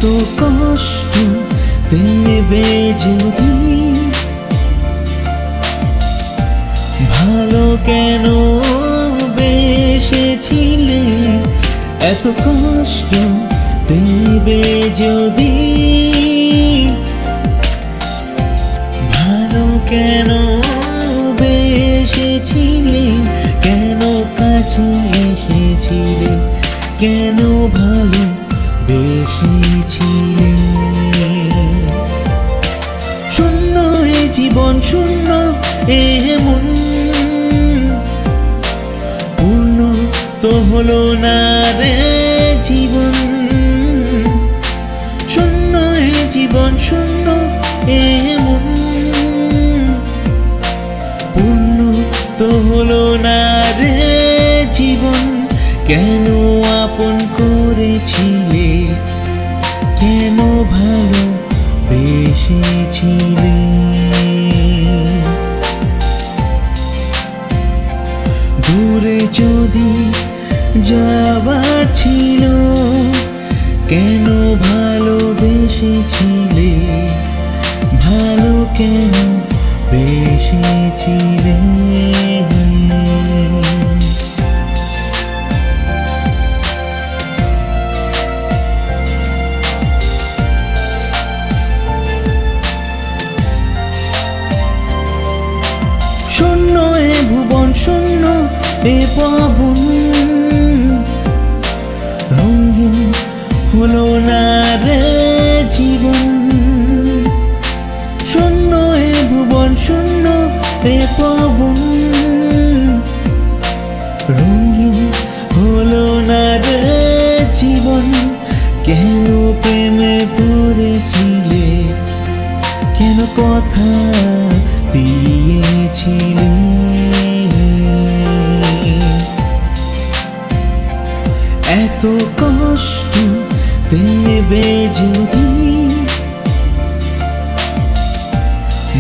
এত কষ্ট দেবে যদি, ভালো কেন বেসেছিলে? এত কষ্ট দেবে যদি, ভালো কেন বেসেছিলে? কেন কাছে এসেছিলে? কেন ভালো বেসেছিলে? শূন্য এ জীবন, শূন্য এ মন, পূর্ণ তো হলো না রে জীবন। শূন্য এ জীবন, শূন্য এ মন, পূর্ণ তো হলো না রে জীবন। কেন আপন করেছিলে? কেন ভালো বেসেছিলে? দূরে যদি যাবার ছিল, কেন ভালোবেসেছিলে? ভালো কেন বেসেছিলে? শূন্য এ ভুবন, শূন্য এ পবন, রঙিন হলো না রে জীবন। শূন্য এ ভুবন, শূন্য এ পবন, রঙিন হলো না রে জীবন। কেন প্রেমে পড়েছিলে? কেন কথা দিয়েছিলে? এত কষ্ট দেবে যদি,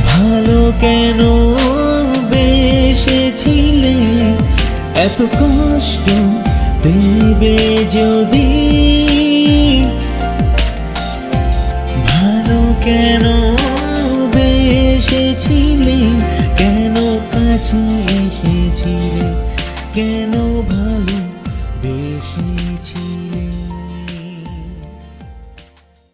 ভালো কেন বেসেছিলে? এত কষ্ট দেবে যদি, ভালো কেন বেসেছিলে? কেন কাছে এসেছিলে? কেন